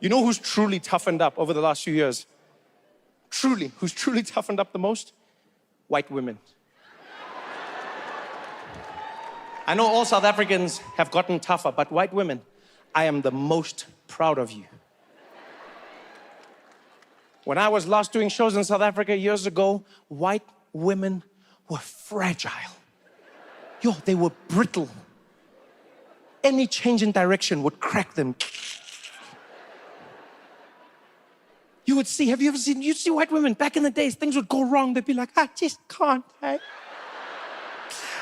You know who's truly toughened up over the last few years? Truly, who's truly toughened up the most? White women. I know all South Africans have gotten tougher, but white women, I am the most proud of you. When I was last doing shows in South Africa years ago, white women were fragile. Yo, they were brittle. Any change in direction would crack them. You would see, have you ever seen, you'd see white women back in the days, things would go wrong. They'd be like, I just can't, hey?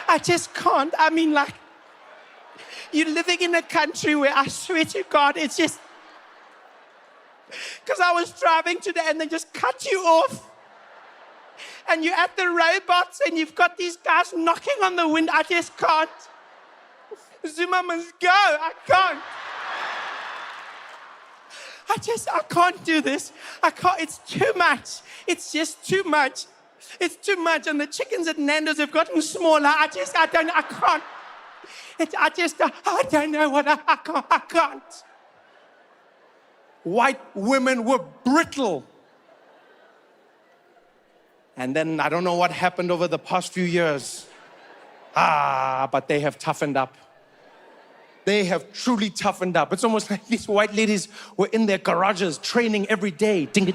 I just can't. I mean, like, you're living in a country where I swear to God, it's just, because I was driving today and they just cut you off. And you're at the robots and you've got these guys knocking on the window. I just can't. Zuma must go. I can't. I can't do this. I can't. It's too much. It's just too much. It's too much. And the chickens at Nando's have gotten smaller. I don't know what I can't. White women were brittle. And then I don't know what happened over the past few years. But they have toughened up. They have truly toughened up. It's almost like these white ladies were in their garages training every day. Because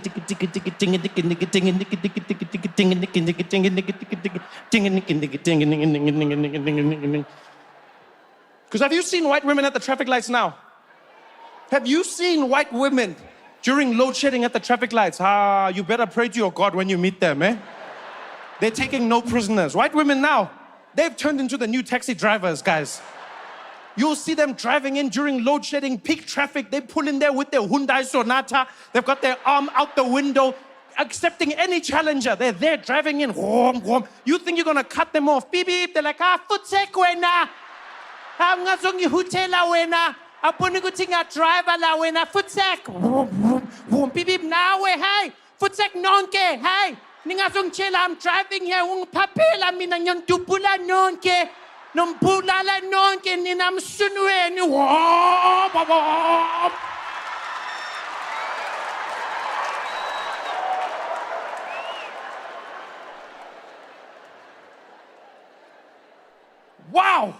have you seen white women at the traffic lights now? Have you seen white women during load shedding at the traffic lights? You better pray to your God when you meet them, eh? They're taking no prisoners. White women now, they've turned into the new taxi drivers, guys. You'll see them driving in during load shedding, peak traffic. They pull in there with their Hyundai Sonata. They've got their arm out the window, accepting any challenger. They're there driving in. You think you're going to cut them off. Beep, beep. They're like, futsek wena. Ngazongi hutela wena. Apuni kutinga driver la wena. Futsek. Beep, beep. Nawe, hey. Futsek nonke, hey. Ningazong chela, I'm driving here. Papela mina nyon tupula nonke. Nompulala nonke ninamsunweni. Wow!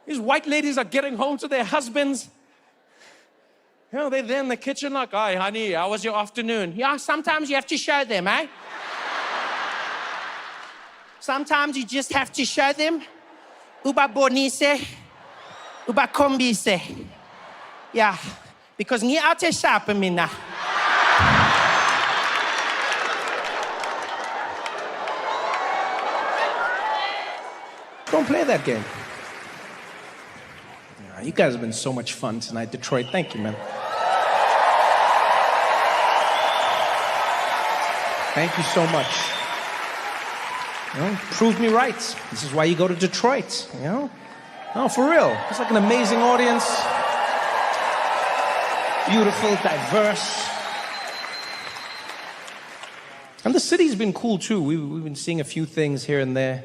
These white ladies are getting home to their husbands. You know, they're there in the kitchen like, hi, honey, how was your afternoon? Yeah, sometimes you have to show them, eh? Sometimes you just have to show them. Uba bonise, uba kombise. Yeah, because ngi ate sharp mina. Don't play that game. You guys have been so much fun tonight, Detroit. Thank you, man. Thank you so much. You know, proved me right. This is why you go to Detroit, you know? No, for real. It's like an amazing audience. Beautiful, diverse. And the city's been cool, too. We've been seeing a few things here and there.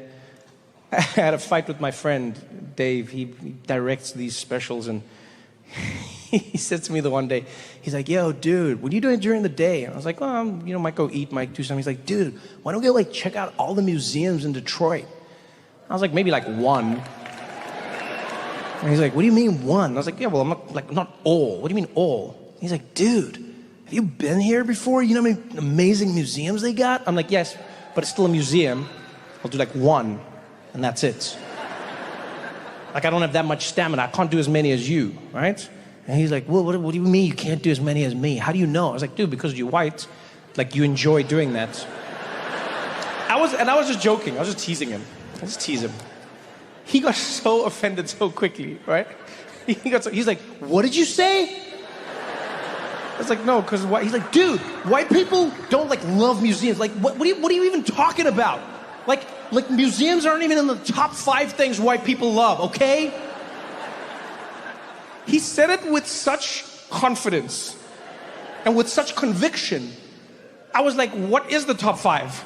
I had a fight with my friend, Dave. He directs these specials, and he said to me the one day, he's like, yo, dude, what are you doing during the day? And I was like, well, might go eat, might do something. He's like, dude, why don't we go, check out all the museums in Detroit? I was like, maybe, one. And he's like, what do you mean one? I was like, yeah, well, I'm not all. What do you mean all? He's like, dude, have you been here before? You know how many amazing museums they got? I'm like, yes, but it's still a museum. I'll do, one, and that's it. I don't have that much stamina. I can't do as many as you, right? And he's like, well, what do you mean you can't do as many as me? How do you know? I was like, dude, because you're white, you enjoy doing that. I was just joking. I was just teasing him. I just tease him. He got so offended so quickly, right? He's like, what did you say? I was like, no, because he's like, dude, white people don't love museums. What are you even talking about? Museums aren't even in the top 5 things white people love, okay? He said it with such confidence and with such conviction. I was like, what is the top 5?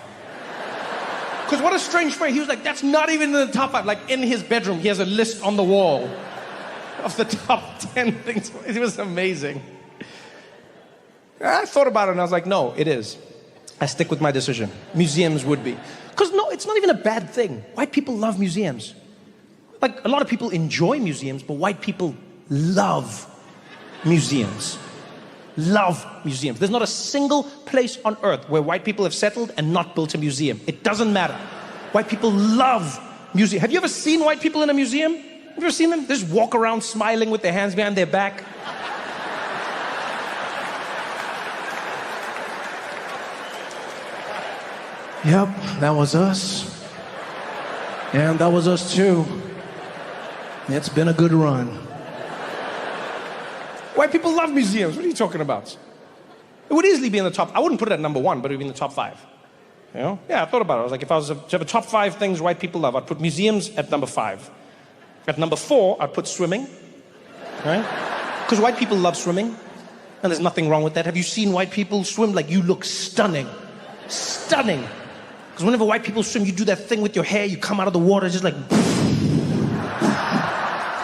Because what a strange phrase. He was like, that's not even in the top 5. In his bedroom, he has a list on the wall of the top 10 things. It was amazing. I thought about it and I was like, no, it is. I stick with my decision. Museums would be. Because no, it's not even a bad thing. White people love museums. Like, a lot of people enjoy museums, but white people love museums. Love museums. There's not a single place on earth where white people have settled and not built a museum. It doesn't matter. White people love museums. Have you ever seen white people in a museum? Have you ever seen them? They just walk around smiling with their hands behind their back. Yep, that was us. And that was us too. It's been a good run. White people love museums. What are you talking about? It would easily be in the top. I wouldn't put it at number 1, but it would be in the top 5. You know? Yeah, I thought about it. I was like, if I was to have a top 5 things white people love, I'd put museums at number 5. At number 4, I'd put swimming. Right? Because white people love swimming. And there's nothing wrong with that. Have you seen white people swim? Like, you look stunning. Stunning. Because whenever white people swim, you do that thing with your hair, you come out of the water, just like...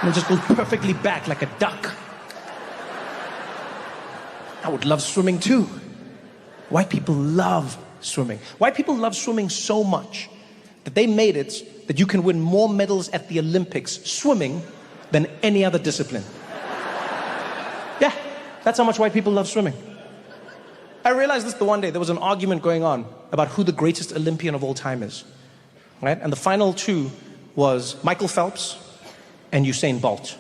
and it just goes perfectly back like a duck. I would love swimming too. White people love swimming. White people love swimming so much that they made it that you can win more medals at the Olympics swimming than any other discipline. Yeah, that's how much white people love swimming. I realized this the one day. There was an argument going on about who the greatest Olympian of all time is. Right? And the final two was Michael Phelps and Usain Bolt.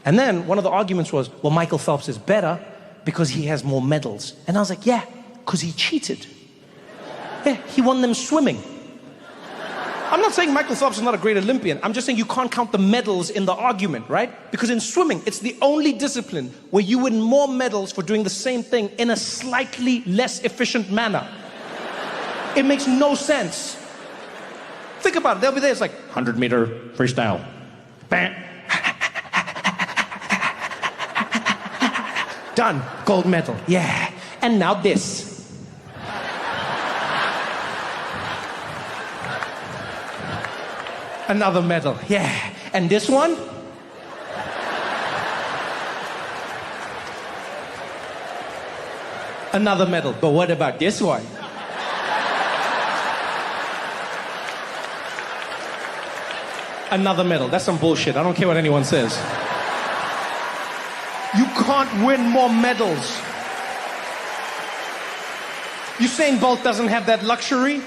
And then one of the arguments was, well, Michael Phelps is better because he has more medals. And I was like, yeah, because he cheated. Yeah, he won them swimming. I'm not saying Michael Phelps is not a great Olympian. I'm just saying you can't count the medals in the argument, right? Because in swimming, it's the only discipline where you win more medals for doing the same thing in a slightly less efficient manner. It makes no sense. Think about it. They'll be there. It's like 100-meter freestyle. Bam. Done. Gold medal. Yeah. And now this. Another medal. Yeah. And this one? Another medal. But what about this one? Another medal. That's some bullshit. I don't care what anyone says. You can't win more medals. Usain Bolt doesn't have that luxury.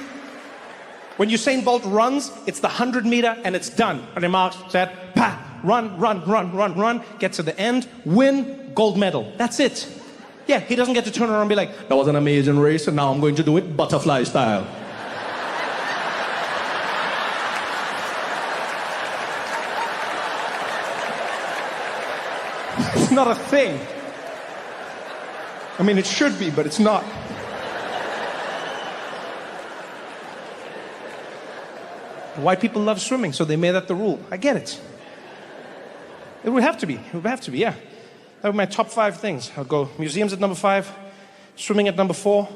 When Usain Bolt runs, it's the 100-meter and it's done. Remarks, set, pa, run, run, run, run, run, get to the end, win, gold medal. That's it. Yeah, he doesn't get to turn around and be like, that was an amazing race and now I'm going to do it butterfly style. It's not a thing. I mean, it should be, but it's not. White people love swimming, so they made that the rule. I get it. It would have to be. It would have to be, yeah. That were my top 5 things. I'll go museums at number 5, swimming at number 4.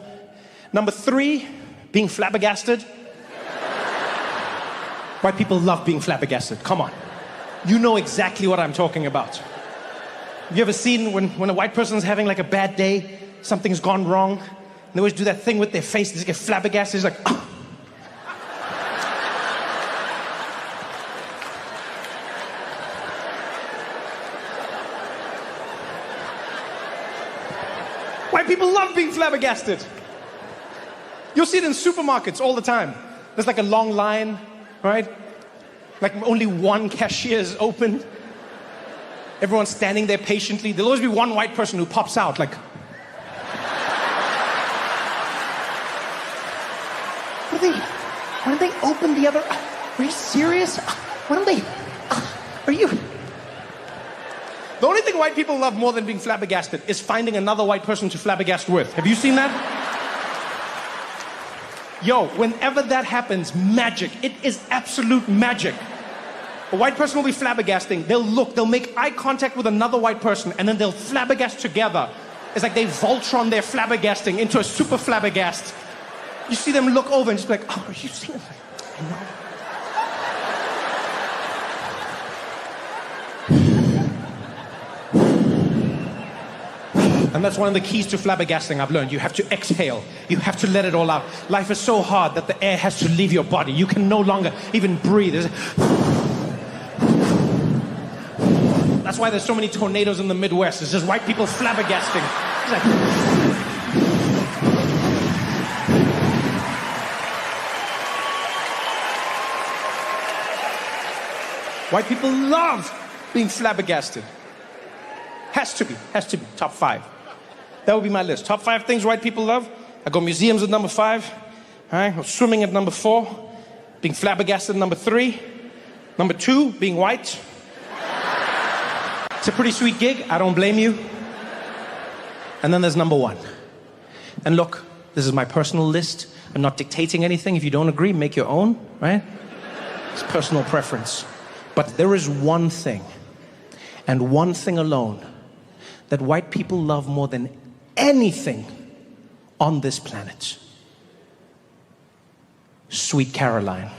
Number 3, being flabbergasted. White people love being flabbergasted. Come on. You know exactly what I'm talking about. Have you ever seen when a white person's having like a bad day, something's gone wrong, and they always do that thing with their face, they just get flabbergasted, it's like, oh. White people love being flabbergasted. You'll see it in supermarkets all the time. There's like a long line, right? Like only one cashier is open. Everyone's standing there patiently. There'll always be one white person who pops out like... Why don't they open the other... Are you serious? Why don't they... Are you... The only thing white people love more than being flabbergasted is finding another white person to flabbergast with. Have you seen that? Yo, whenever that happens, magic. It is absolute magic. A white person will be flabbergasting. They'll make eye contact with another white person, and then they'll flabbergast together. It's like they Voltron their flabbergasting into a super flabbergast. You see them look over and just be like, oh, are you seeing it? I know. And that's one of the keys to flabbergasting I've learned. You have to exhale. You have to let it all out. Life is so hard that the air has to leave your body. You can no longer even breathe. That's why there's so many tornadoes in the Midwest. It's just white people flabbergasting. It's like... White people love being flabbergasted. Has to be. Top 5. That would be my list. Top 5 things white people love. I go museums at number 5. All right, swimming at number 4. Being flabbergasted at number 3. Number 2, being white. It's a pretty sweet gig. I don't blame you. And then there's number 1. And look, this is my personal list. I'm not dictating anything. If you don't agree, make your own, right? It's personal preference. But there is one thing, and one thing alone, that white people love more than anything on this planet. Sweet Caroline.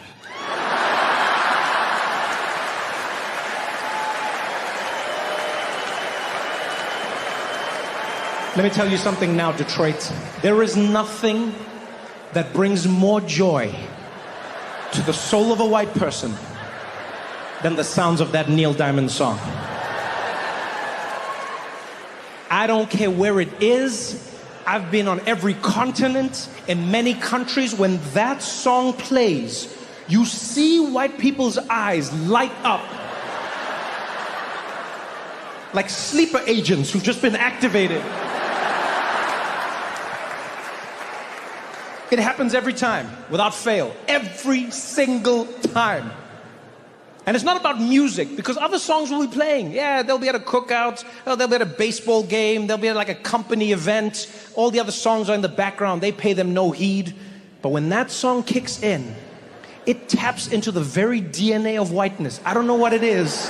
Let me tell you something now, Detroit. There is nothing that brings more joy to the soul of a white person than the sounds of that Neil Diamond song. I don't care where it is. I've been on every continent, in many countries. When that song plays, you see white people's eyes light up like sleeper agents who've just been activated. It happens every time, without fail. Every single time. And it's not about music, because other songs will be playing. Yeah, they'll be at a cookout, they'll be at a baseball game, they'll be at like a company event. All the other songs are in the background, they pay them no heed. But when that song kicks in, it taps into the very DNA of whiteness. I don't know what it is,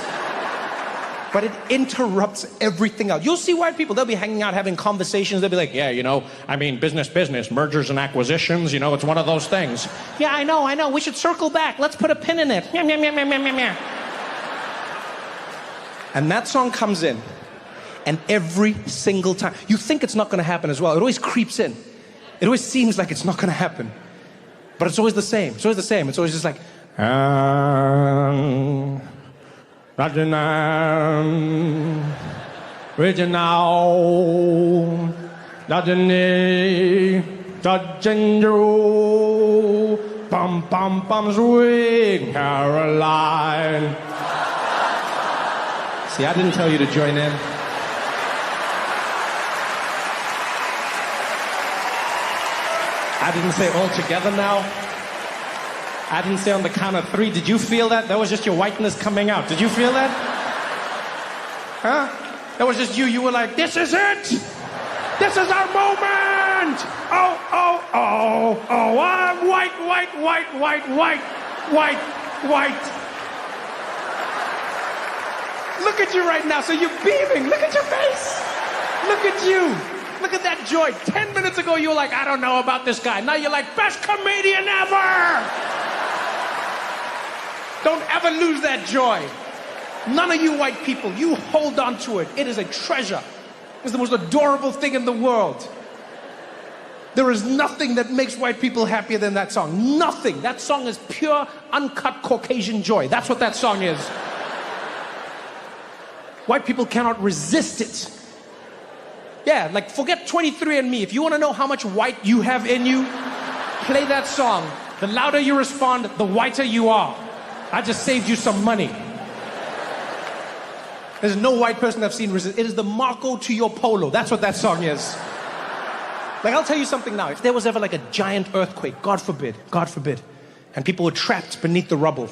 but it interrupts everything else. You'll see white people, they'll be hanging out, having conversations. They'll be like, yeah, you know, I mean, business, mergers and acquisitions, you know, it's one of those things. Yeah, I know, we should circle back. Let's put a pin in it. And that song comes in, and every single time, you think it's not going to happen as well. It always creeps in. It always seems like it's not going to happen. But it's always the same. It's always the same. It's always just like... Original, bum bum bum swing, Caroline. See, I didn't tell you to join in. I didn't say all together now. I didn't say on the count of 3. Did you feel that? That was just your whiteness coming out. Did you feel that? Huh? That was just you. You were like, this is it! This is our moment! Oh, I'm white. Look at you right now. So you're beaming. Look at your face. Look at you. Look at that joy. 10 minutes ago, you were like, I don't know about this guy. Now you're like, best comedian ever! Don't ever lose that joy. None of you white people, you hold on to it. It is a treasure. It's the most adorable thing in the world. There is nothing that makes white people happier than that song. Nothing. That song is pure, uncut Caucasian joy. That's what that song is. White people cannot resist it. Yeah, like forget 23andMe. If you want to know how much white you have in you, play that song. The louder you respond, the whiter you are. I just saved you some money. There's no white person I've seen resist. It is the Marco to your polo. That's what that song is. Like, I'll tell you something now. If there was ever like a giant earthquake, God forbid, and people were trapped beneath the rubble,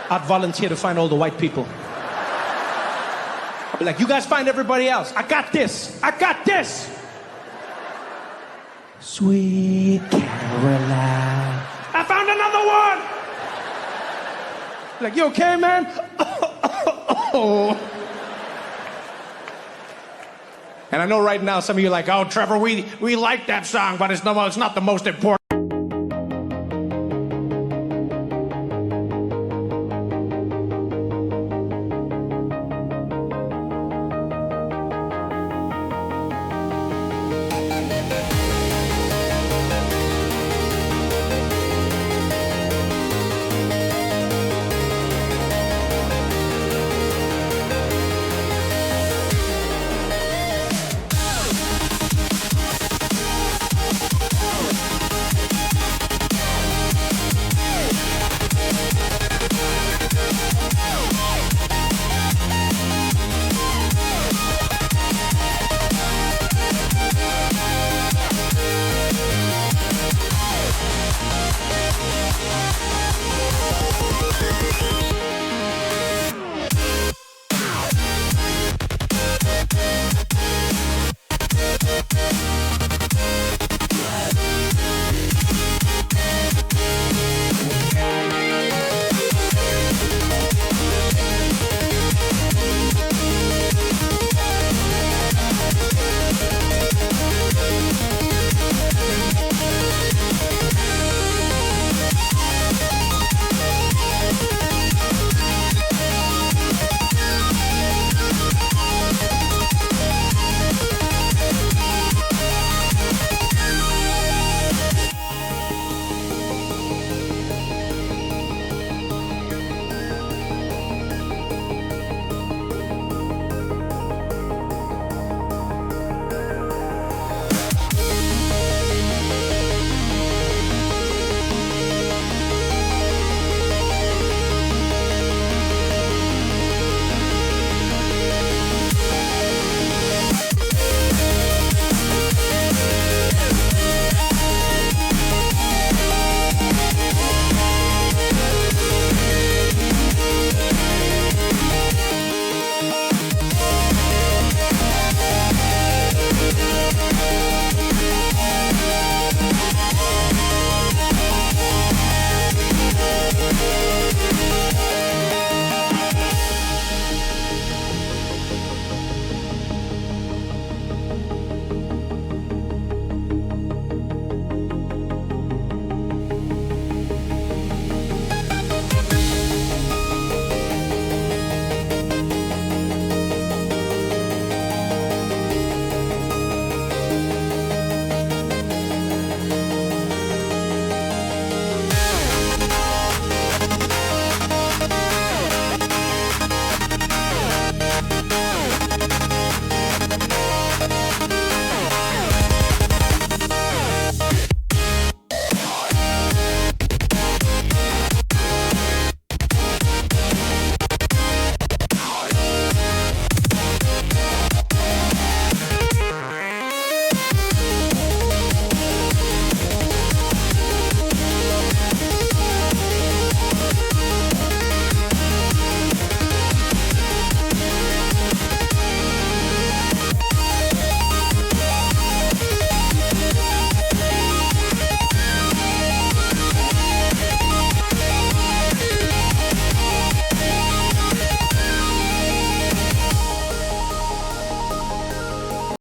I'd volunteer to find all the white people. I'll be like, you guys find everybody else. I got this. Sweet Caroline. I found another one! Like, you okay, man? And I know right now some of you are like, oh, Trevor, we like that song, but it's not the most important.